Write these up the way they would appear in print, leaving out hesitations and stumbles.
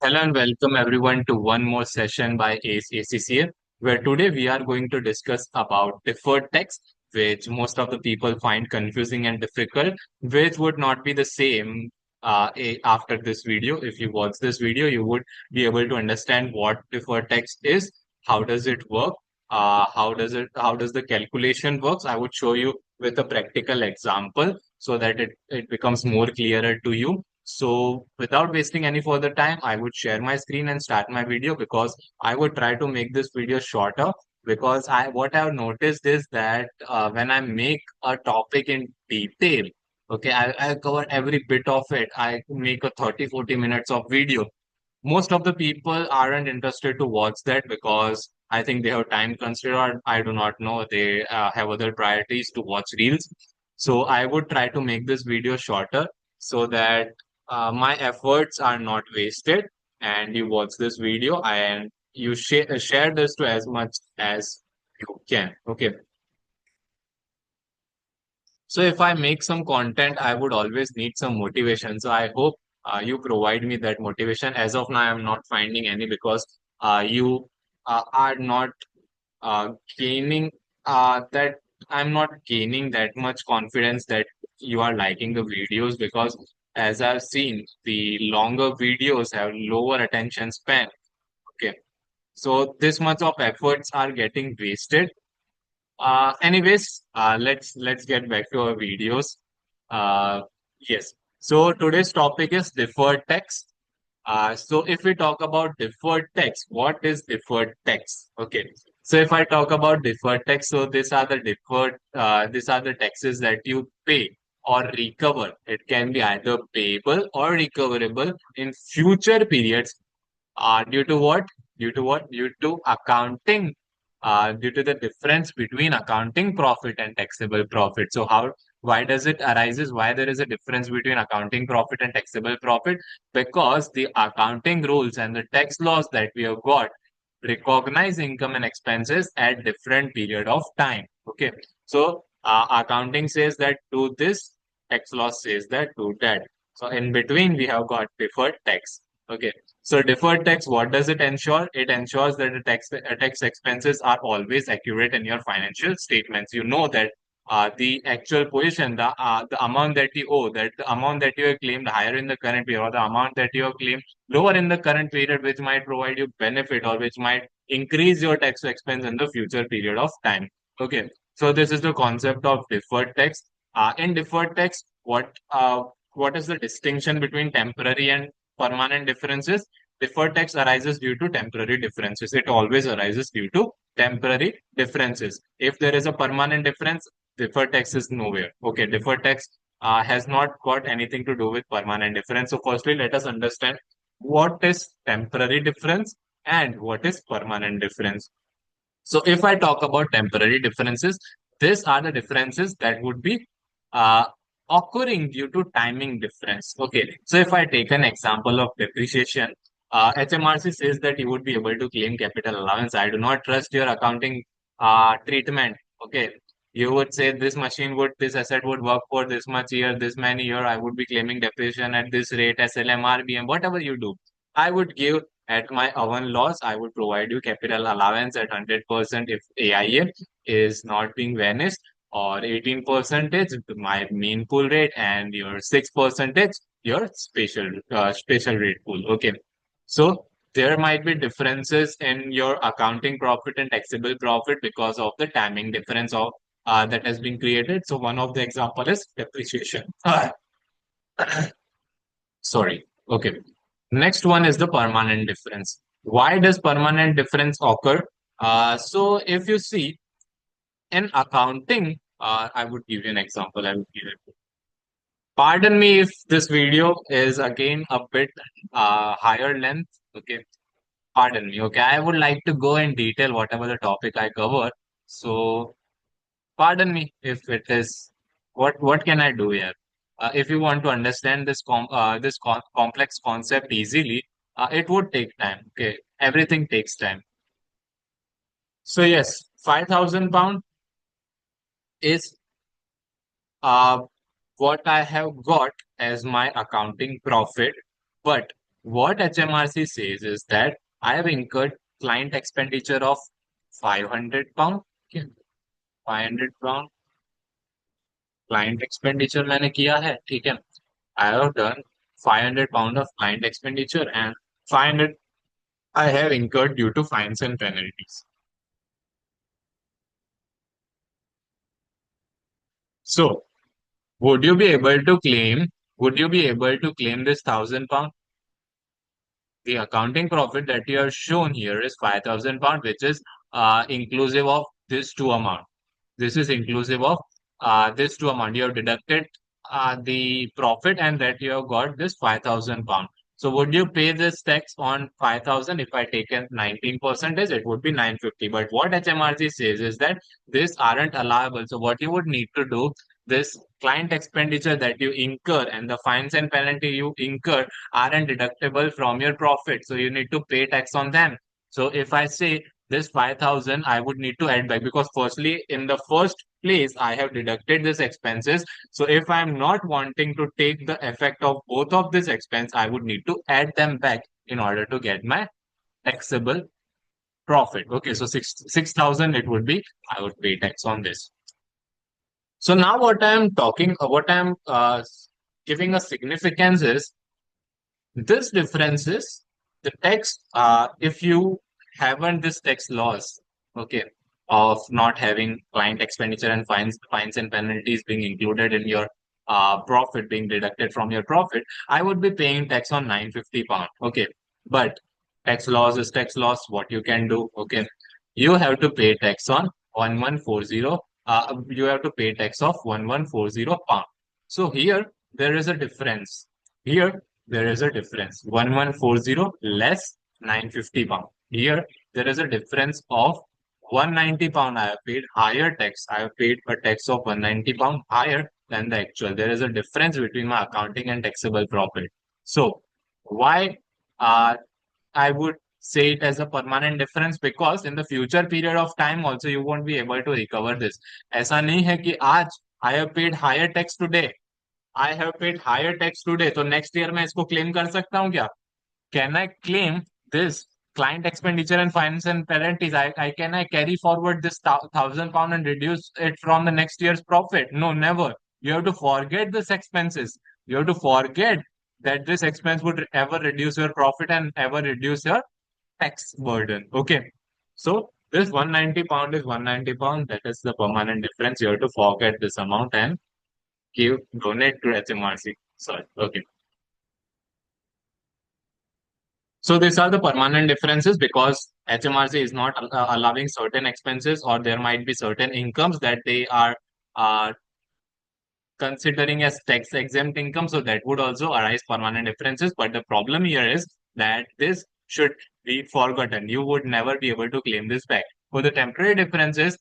Hello and welcome everyone to one more session by ACCA, where today we are going to discuss about deferred tax, which most of the people find confusing and difficult, which would not be the same after this video. If you watch this video, you would be able to understand what deferred tax is, how does it work, how does the calculation works. I would show you with a practical example so that it becomes more clearer to you. So without wasting any further time, I would share my screen and start my video because I would try to make this video shorter because what I've noticed is that when I make a topic in detail, okay, I cover every bit of it. I make a 30-40 minutes of video. Most of the people aren't interested to watch that because I think they have time constraint or I do not know. They have other priorities to watch reels. So I would try to make this video shorter so that my efforts are not wasted and you watch this video and you share this to as much as you can. Okay. So if I make some content, I would always need some motivation. So I hope you provide me that motivation. As of now, I'm not finding any because you are not gaining that I'm not gaining that much confidence that you are liking the videos because as I've seen, the longer videos have lower attention span. Okay. So this much of efforts are getting wasted. Let's get back to our videos. Uh, yes. So today's topic is deferred tax. So if we talk about deferred tax, what is deferred tax? Okay. So if I talk about deferred tax, so these are the taxes that you pay or recover. It can be either payable or recoverable in future periods due to what? Due to what? Due to accounting, due to the difference between accounting profit and taxable profit. So why does it arises? Why there is a difference between accounting profit and taxable profit? Because the accounting rules and the tax laws that we have got recognize income and expenses at different period of time. Okay. So accounting says that do this, tax law says that do that. So in between we have got deferred tax. Okay. So deferred tax, what does it ensure? It ensures that the tax expenses are always accurate in your financial statements. You know that the actual position, the amount that you owe, that the amount that you have claimed higher in the current period, or the amount that you have claimed lower in the current period, which might provide you benefit or which might increase your tax expense in the future period of time. Okay, so this is the concept of deferred tax. In deferred tax, what is the distinction between temporary and permanent differences? Deferred tax arises due to temporary differences. It always arises due to temporary differences. If there is a permanent difference, deferred tax is nowhere. Okay, deferred tax has not got anything to do with permanent difference. So firstly, let us understand what is temporary difference and what is permanent difference. So if I talk about temporary differences, these are the differences that would be uh, occurring due to timing difference. Okay, so if I take an example of depreciation, HMRC says that you would be able to claim capital allowance. I do not trust your accounting treatment. Okay, you would say this asset would work for this much year, this many year. I would be claiming depreciation at this rate, SLM, RBM, whatever you do. I would give at my own loss, I would provide you capital allowance at 100% if AIF is not being vanished, or 18 percentage my mean pool rate, and your 6 percentage your special rate pool. Okay, so there might be differences in your accounting profit and taxable profit because of the timing difference of that has been created. So one of the example is depreciation. Sorry. Okay. Next one is the permanent difference. Why does permanent difference occur? So if you see in accounting, I would give you an example. I would give it. Pardon me if this video is again a bit higher length. Okay. Pardon me. Okay. I would like to go in detail whatever the topic I cover. So pardon me if it is. What can I do here? If you want to understand this complex concept easily, it would take time. Okay, everything takes time. So yes, £5,000 is uh what I have got as my accounting profit, but what HMRC says is that I have incurred client expenditure of 500 pound. Okay, 500 pound client expenditure मैंने किया है, ठीक है. I have done 500 pound of client expenditure and 500 I have incurred due to fines and penalties. So, would you be able to claim? Would you be able to claim this £1,000? The accounting profit that you have shown here is £5,000, which is inclusive of this two amount. This is inclusive of this two amount. You have deducted the profit and that you have got this £5,000. So would you pay this tax on 5,000? If I take a 19%, it would be 950. But what HMRC says is that these aren't allowable. So what you would need to do, this client expenditure that you incur and the fines and penalty you incur aren't deductible from your profit. So you need to pay tax on them. So if I say this 5,000 I would need to add back, because firstly in the first place I have deducted this expenses. So if I'm not wanting to take the effect of both of this expense, I would need to add them back in order to get my taxable profit. Okay, so 6,000 it would be, I would pay tax on this. So now what I'm giving a significance is this difference is the tax, if you haven't this tax loss, okay, of not having client expenditure and fines and penalties being included in your profit, being deducted from your profit, I would be paying tax on £950. Okay, but tax loss is tax loss. What you can do, okay, you have to pay tax on 1140. You have to pay tax of 1140 pound. So here there is a difference. Here there is a difference. 1140 less 950 pound. Here there is a difference of 190 pound. I have paid higher tax. I have paid a tax of 190 pound higher than the actual. There is a difference between my accounting and taxable profit. So why I would say it as a permanent difference? Because in the future period of time also you won't be able to recover this. ऐसा नहीं है कि आज I have paid higher tax today. I have paid higher tax today. तो next year मैं इसको claim कर सकता हूँ क्या? Can I claim this client expenditure and fines and penalties? Can I carry forward this £1,000 and reduce it from the next year's profit? No, never. You have to forget this expenses. You have to forget that this expense would ever reduce your profit and ever reduce your tax burden. Okay. So this 190 pound is 190 pound. That is the permanent difference. You have to forget this amount and donate to HMRC. Sorry. Okay. So these are the permanent differences because HMRC is not allowing certain expenses, or there might be certain incomes that they are uh, considering as tax exempt income. So that would also arise permanent differences. But the problem here is that this should be forgotten. You would never be able to claim this back. For the temporary differences,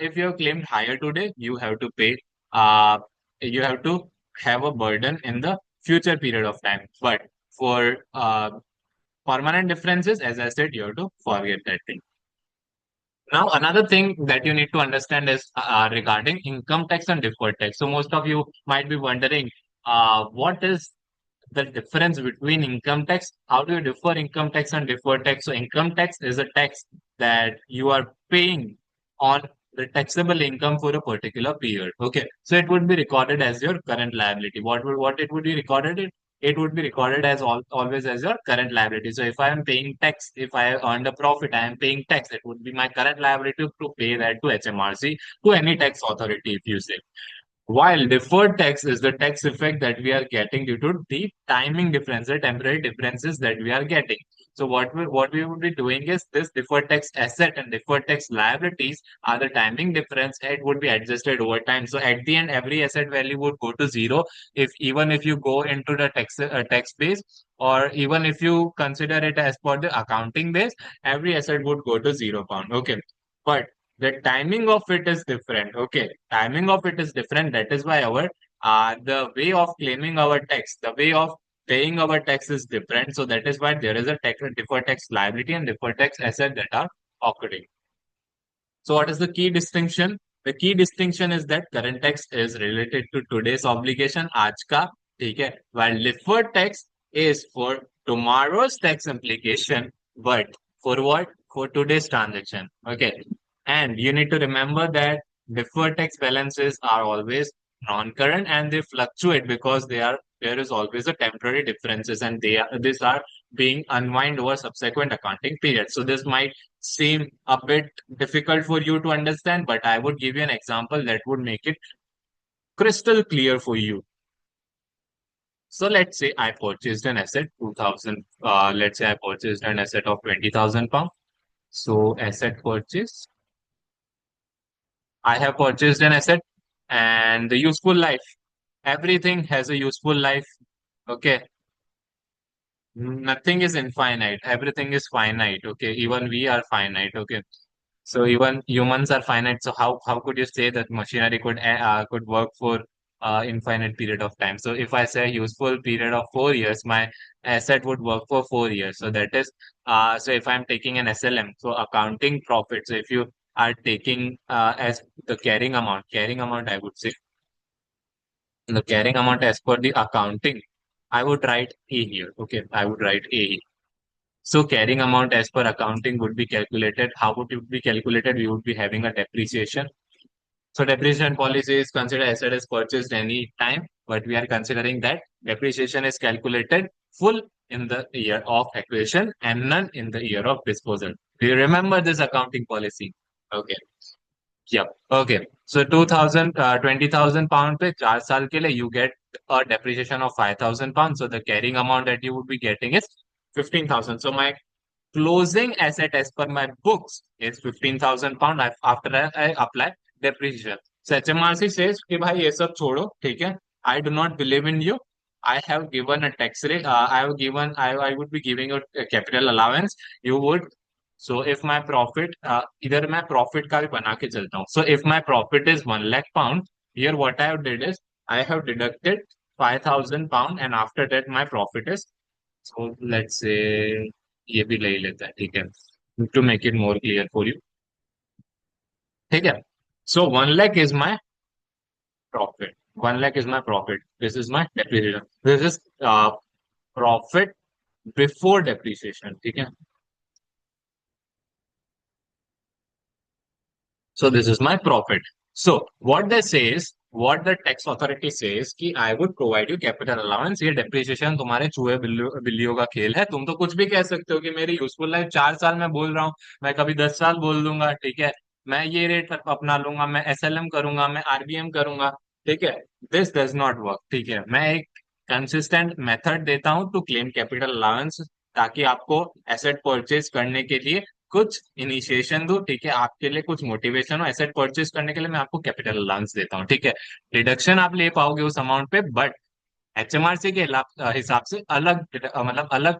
if you have claimed higher today, you have to pay, uh, you have to have a burden in the future period of time. But for permanent differences, as I said, you have to forget that thing. Now, another thing that you need to understand is regarding income tax and deferred tax. So, most of you might be wondering, what is the difference between income tax? How do you differ income tax and deferred tax? So, income tax is a tax that you are paying on the taxable income for a particular period. Okay, so it would be recorded as your current liability. What it would be recorded? It would be recorded as always as your current liability. So if I am paying tax, if I earned a profit, I am paying tax. It would be my current liability to pay that to HMRC, to any tax authority, if you say. While deferred tax is the tax effect that we are getting due to the timing difference, the temporary differences that we are getting. So what we would be doing is this deferred tax asset and deferred tax liabilities are the timing difference. It would be adjusted over time. So at the end, every asset value would go to zero. If even if you go into the tax base, or even if you consider it as per the accounting base, every asset would go to £0. Okay, but the timing of it is different. Okay, timing of it is different. That is why our the way of claiming our tax, the way of paying our tax is different. So that is why there is a deferred tax liability and deferred tax asset that are occurring. So what is the key distinction? The key distinction is that current tax is related to today's obligation, आज का, ठीक है, while deferred tax is for tomorrow's tax implication, but for what? For today's transaction. Okay. And you need to remember that deferred tax balances are always non-current and they fluctuate because there is always a temporary differences and these are being unwind over subsequent accounting periods. So this might seem a bit difficult for you to understand, but I would give you an example that would make it crystal clear for you. So let's say I purchased an asset 2000, let's say I purchased an asset of 20,000 pounds. So asset purchase, I have purchased an asset and the useful life. Everything has a useful life. Okay. Nothing is infinite. Everything is finite. Okay. Even we are finite. Okay. So even humans are finite. So how could you say that machinery could work for infinite period of time? So if I say useful period of 4 years, my asset would work for 4 years. So that is so if I'm taking an SLM, so accounting profit. So if you are taking as the carrying amount, I would say the carrying amount as per the accounting, I would write A here. Okay, I would write A. So carrying amount as per accounting would be calculated. How would it be calculated? We would be having a depreciation. So depreciation policy is considered asset is purchased any time, but we are considering that depreciation is calculated full in the year of acquisition and none in the year of disposal. Do you remember this accounting policy? Okay. Yep. Okay. So 2000, 20,000 pound पे 4 साल के लिए you get a depreciation of 5,000 pounds. So the carrying amount that you would be getting is 15,000. So my closing asset as per my books is 15,000 pound after I apply depreciation. So HMRC says कि भाई ये सब छोड़ो, ठीक है? I do not believe in you. I have given a tax rate. I would be giving you a capital allowance. You would. So if my profit, इधर मैं profit का भी बना के चलता हूँ. So if my profit is 1 lakh pound, here what I have did is I have deducted 5,000 pound and after that my profit is, so let's say ये भी ले ही लेता है, ठीक है, to make it more clear for you, ठीक है. So 1 lakh is my profit. 1 lakh is my profit. This is my depreciation. This is profit before depreciation, ठीक है. So this is my profit. So what they say is, what the tax authority says कि I would provide you capital allowance. ये depreciation तुम्हारे चूहे बिल्लियों का खेल है. तुम तो कुछ भी कह सकते हो कि मेरी यूजफुल लाइफ 4 साल मैं बोल रहा हूँ, मैं कभी 10 साल बोल दूंगा, ठीक है. मैं ये रेट अपना लूंगा, मैं एसएलएम करूंगा, मैं आरबीएम करूंगा, ठीक है. दिस डज नॉट वर्क, ठीक है. मैं एक कंसिस्टेंट मेथड देता हूँ टू क्लेम कैपिटल अलाउंस ताकि आपको एसेट परचेज करने के लिए कुछ इनिशिएशन दो, ठीक है, आपके लिए कुछ मोटिवेशन हो एसेट परचेज करने के लिए. मैं आपको कैपिटल अलाउंस देता हूँ, ठीक है. डिडक्शन आप ले पाओगे उस अमाउंट पे, बट एचएमआरसी के हिसाब से अलग मतलब अलग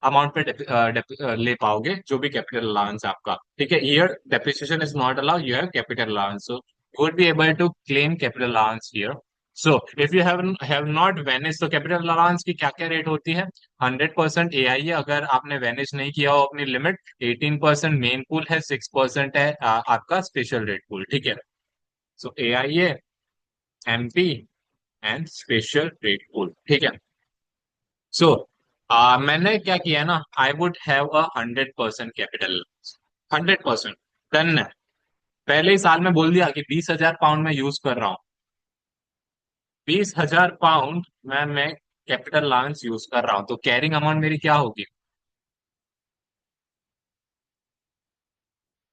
अमाउंट पे ले पाओगे जो भी कैपिटल अलाउंस आपका, ठीक है. Here depreciation is not allowed, you have capital allowance, so you would be able to claim capital allowance here. So if you have not vanish, तो कैपिटल अलाउंस की क्या क्या रेट होती है? 100% एआई है अगर आपने वेनिश नहीं किया हो अपनी लिमिट. 18% मेन पूल है, 6% है आपका स्पेशल रेट पूल, ठीक है. सो एआई है, MP and special rate pool, ठीक है. सो मैंने क्या किया ना, आई would have a 100% capital. 100% done है. पहले ही साल में बोल दिया कि 20,000 पाउंड में यूज कर रहा हूँ. 20,000 पाउंड मैं कैपिटल अलाउंस यूज कर रहा हूँ, तो कैरिंग अमाउंट मेरी क्या होगी?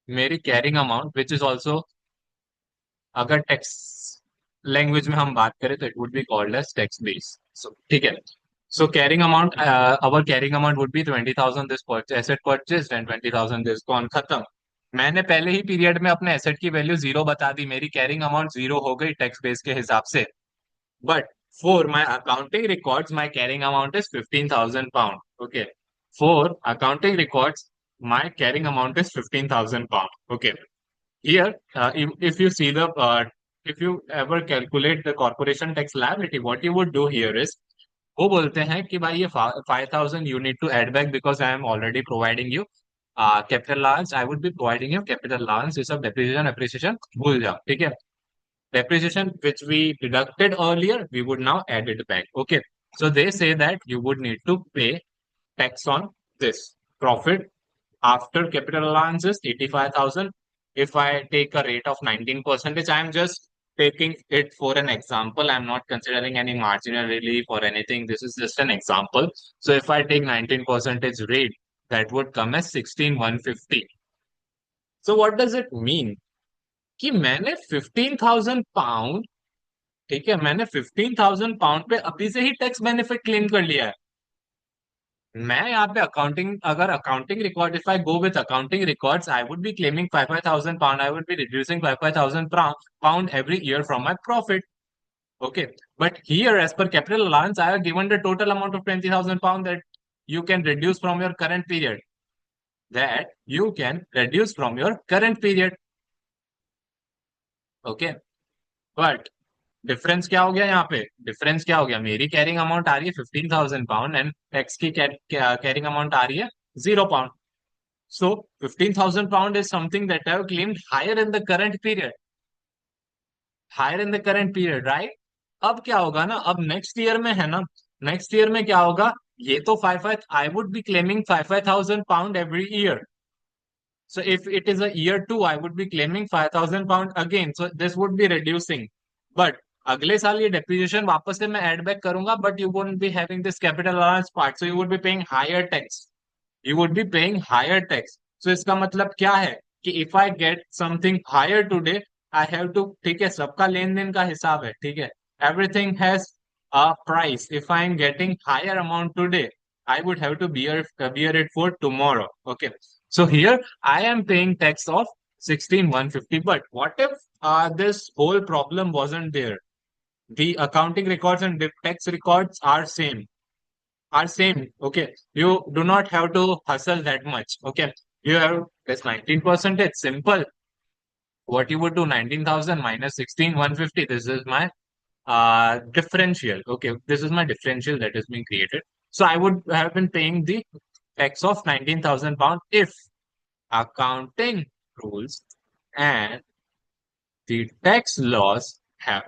मेरी carrying amount which is also, अगर टैक्स लैंग्वेज में हम बात करें तो it would be called as tax base. So ठीक है. So carrying amount, our carrying amount would be 20,000 this asset purchase and 20,000 this gone, खत्म. मैंने पहले ही पीरियड में अपने एसेट की वैल्यू जीरो बता दी, मेरी कैरिंग अमाउंट जीरो हो गई टैक्स बेस के हिसाब से. But for my accounting records my carrying amount is 15,000 pound. Okay. For accounting records my carrying amount is 15,000 pound. Okay. Here, if you see if you ever calculate the corporation tax liability, what you would do here is, वो बोलते हैं कि भाई ये 5,000 you need to add back because I am already providing you capital allowance. I would be providing you capital allowance. ये सब depreciation appreciation भूल जाओ, ठीक है. Depreciation which we deducted earlier, we would now add it back. Okay. So they say that you would need to pay tax on this profit after capital allowance is 85,000. If I take a rate of 19%, I am just taking it for an example. I'm not considering any marginal relief or anything. This is just an example. So if I take 19% rate, that would come as 16,150. So what does it mean? कि मैंने 15,000 pound, ठीक है, मैंने 15,000 pound पे अभी से ही tax benefit claim कर लिया है। मैं यहाँ पे अकाउंटिंग, अगर accounting record, if I go with accounting records, I would be claiming 5,000 pound, I would be reducing 5,000 pound every year from my profit. Okay, but here as per capital allowance I have given the total amount of 20,000 pound that you can reduce from your current period, that you can reduce from your current period. Okay, but difference क्या हो गया यहाँ पे? Difference क्या हो गया? मेरी carrying amount आ रही है 15,000 पाउंड एंड टैक्स की कैरिंग अमाउंट आ रही है 0 pound. So 15,000 pound is something that I have claimed higher in the current period. Higher in the current period, right? अब क्या होगा ना, अब नेक्स्ट ईयर में है ना, नेक्स्ट ईयर में क्या होगा? ये तो five five, I would be claiming 5,000 pound every year. So if it is a year two, I would be claiming 5,000 pound again. So this would be reducing. But अगले साल ये depreciation वापस से मैं add back करूंगा, but you wouldn't be having this capital allowance part. So you would be paying higher tax. You would be paying higher tax. So इसका मतलब क्या है कि if I get something higher today, I have to, ठीक है, सबका लेन then का हिसाब है, ठीक है, everything has a price. If I am getting higher amount today, I would have to bear it for tomorrow. Okay, so here I am paying tax of 16,150. But what if this whole problem wasn't there? The accounting records and the tax records are same, are same. Okay, you do not have to hustle that much. Okay, you have this 19%. It's simple. What you would do, 19,000 minus 16,150. This is my differential. Okay, this is my differential that is being created. So I would have been paying the tax of 19,000 pound if accounting rules and the tax laws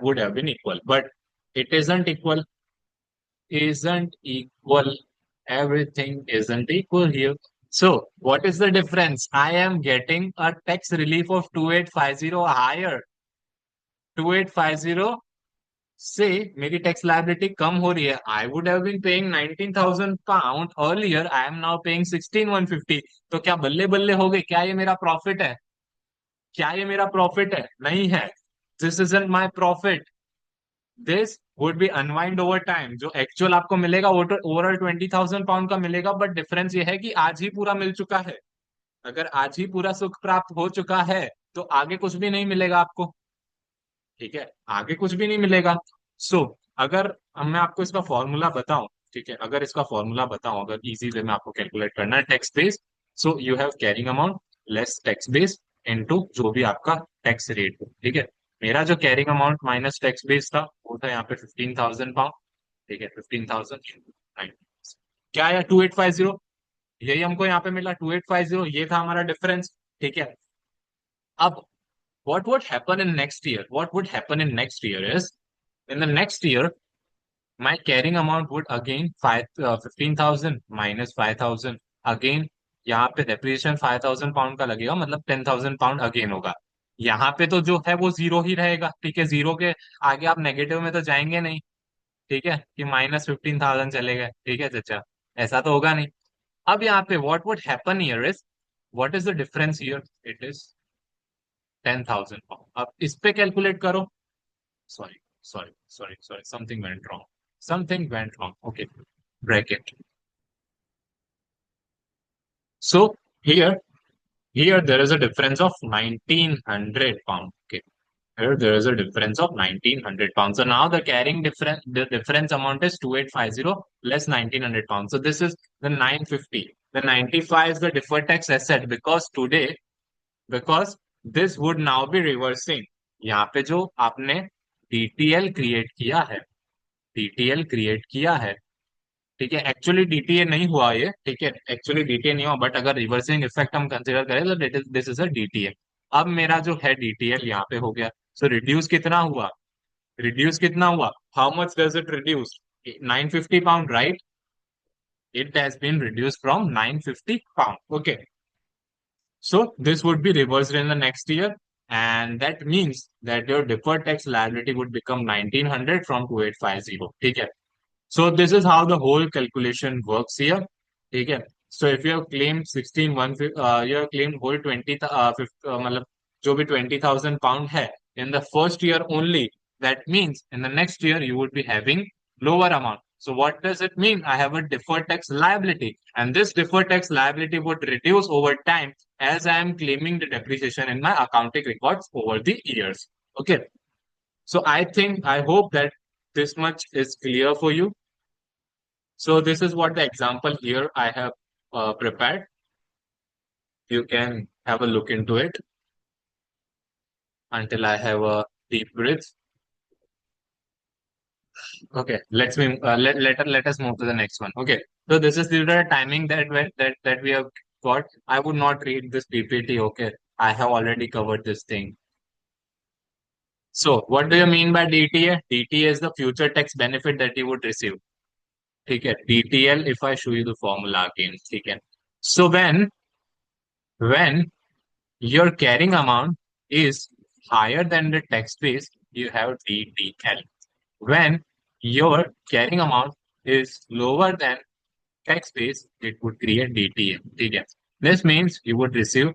would have been equal. But it isn't equal. Everything isn't equal here. So what is the difference? I am getting a tax relief of 2850 higher. 2850 से मेरी tax liability कम हो रही है. I would have been paying 19,000 pound earlier, I am now paying 16,150. तो क्या बल्ले बल्ले हो गए? क्या ये मेरा प्रॉफिट है? क्या ये मेरा प्रॉफिट है? नहीं है. This is my profit. This would be unwind over time. जो एक्चुअल आपको मिलेगा वो तो ओवरऑल 20,000 पाउंड का मिलेगा, बट डिफरेंस ये है कि आज ही पूरा मिल चुका है. अगर आज ही पूरा सुख प्राप्त हो चुका है तो आगे कुछ भी नहीं मिलेगा आपको. ठीक है, आगे कुछ भी नहीं मिलेगा. सो अगर मैं आपको इसका फॉर्मूला बताऊं, ठीक है, अगर इसका फॉर्मूला बताऊं, अगर इजी वे में आपको कैलकुलेट करना है tax base, so you have carrying amount less tax base into जो भी आपका टैक्स रेट हो. ठीक है, मेरा जो carrying amount minus tax base था वो था यहाँ पे 15,000 पाउंड. ठीक है, 15,000 क्या है? 2850. यही हमको यहाँ पे मिला 2850. ये था हमारा डिफरेंस. ठीक है, अब what would happen in next year? What would happen in next year is, in the next year, my carrying amount would again 15,000 minus 5,000. Again, यहाँ पे depreciation 5,000 पाउंड का लगेगा, मतलब 10,000 पाउंड अगेन होगा. यहाँ पे तो जो है वो जीरो ही रहेगा. ठीक है, जीरो के आगे आप नेगेटिव में तो जाएंगे नहीं. ठीक है, कि माइनस 15,000 चले गए. ठीक है चाचा, ऐसा तो होगा नहीं. अब यहाँ पे what would happen here is, what is the difference here? It is 10,000 pound. अब इस पे कैलकुलेट करो. Sorry, sorry, something went wrong. Something went wrong. Okay, bracket. So here there is a difference of 1,900 pounds. Okay, here there is a difference of 1,900 pounds. So now the difference amount is 2850 less 1,900 pounds. So this is the 950. The 95 is the deferred tax asset because today, because this would now be reversing. यहाँ पे जो आपने DTL create किया है, DTL create किया है, ठीक है, एक्चुअली डीटीए नहीं हुआ ये. ठीक है, एक्चुअली डीटीए नहीं हुआ, बट अगर रिवर्सिंग इफेक्ट हम कंसिडर करें तो दिस इज अ डीटीए. अब मेरा जो है डीटीएल यहाँ पे हो गया. सो रिड्यूस कितना हुआ? रिड्यूस कितना हुआ? How much does it reduce? 950 pound, right? it has been reduced from 950 pound. Okay. So this would be reversed in the next year. And that means that your deferred tax liability would become 1900 from 2850. Okay. So this is how the whole calculation works here. Okay. So if you have claimed 16 you have claimed whole 20 मतलब जो भी 20,000 pound है in the first year only, that means in the next year you would be having lower amount. So what does it mean? I have a deferred tax liability, and this deferred tax liability would reduce over time as I am claiming the depreciation in my accounting records over the years. Okay. So I hope that this much is clear for you. So this is what the example here I have prepared. You can have a look into it until I have a deep breath. Okay, let us move to the next one. Okay, so this is the timing that we have got. I would not read this PPT. Okay, I have already covered this thing. So what do you mean by DTA? DTA is the future tax benefit that you would receive. Okay, DTL. If I show you the formula again, okay. So when your carrying amount is higher than the tax base, you have DTL. When your carrying amount is lower than tax base, it would create DTL. DTL. This means you would receive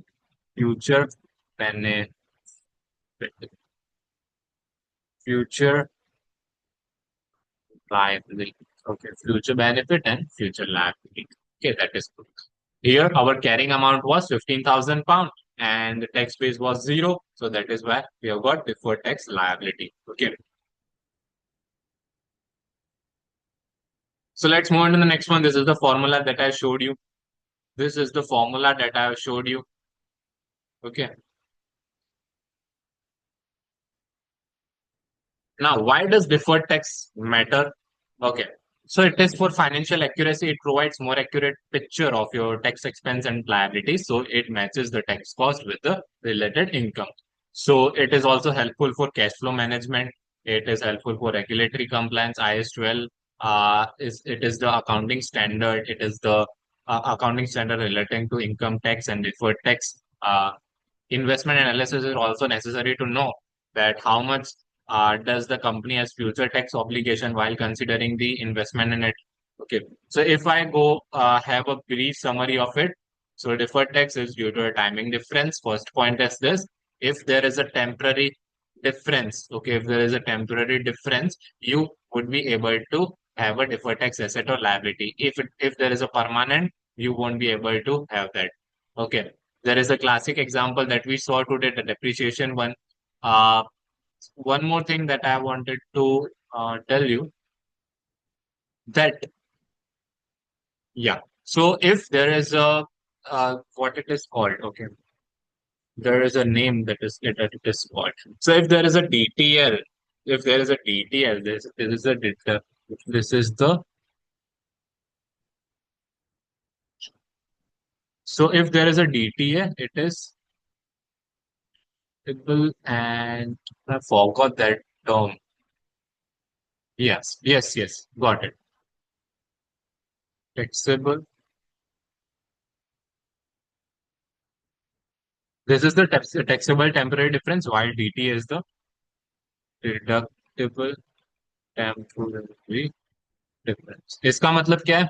future benefit, future liability. Okay, future benefit and future liability. Okay, that is good. Here, our carrying amount was 15,000 pounds and the tax base was zero. So that is why we have got deferred tax liability. Okay. So let's move on to the next one. This is the formula that I showed you. This is the formula that I have showed you. Okay. Now, why does deferred tax matter? Okay. So it is for financial accuracy. It provides more accurate picture of your tax expense and liability. So it matches the tax cost with the related income. So it is also helpful for cash flow management. It is helpful for regulatory compliance. IS 12 it is the accounting standard. It is the accounting standard relating to income tax and deferred tax. Investment analysis is also necessary to know that how much does the company has future tax obligation while considering the investment in it. Okay, so if I go have a brief summary of it, so deferred tax is due to a timing difference. First point is this: if there is a temporary difference, okay, if there is a temporary difference, you would be able to have a deferred tax asset or liability. If there is a permanent, you won't be able to have that. Okay, there is a classic example that we saw today, the depreciation one. Uh, One more thing that I wanted to tell you that, yeah. So if there is a what it is called, okay, there is a name that it is called. So if there is a DTL, if there is a DTL, this is a this is the so if there is a DTA, it is taxable and I forgot that term. Yes, yes, yes, got it. Taxable. This is the taxable temporary difference, while DT is the deductible temporary difference. इसका मतलब क्या है?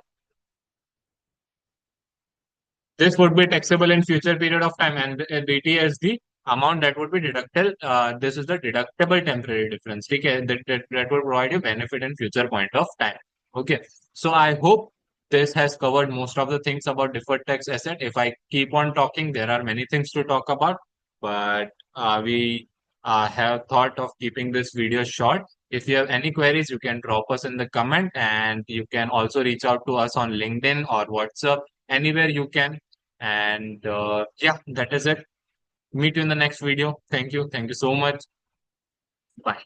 This would be taxable in future period of time, and DT is the amount that would be deductible. This is the deductible temporary difference. ठीक है? That will provide you benefit in future point of time. Okay. So I hope this has covered most of the things about deferred tax asset. If I keep on talking, there are many things to talk about, but we have thought of keeping this video short. If you have any queries, you can drop us in the comment, and you can also reach out to us on LinkedIn or WhatsApp, anywhere you can. And yeah, that is it. Meet you in the next video. Thank you. Thank you so much. Bye.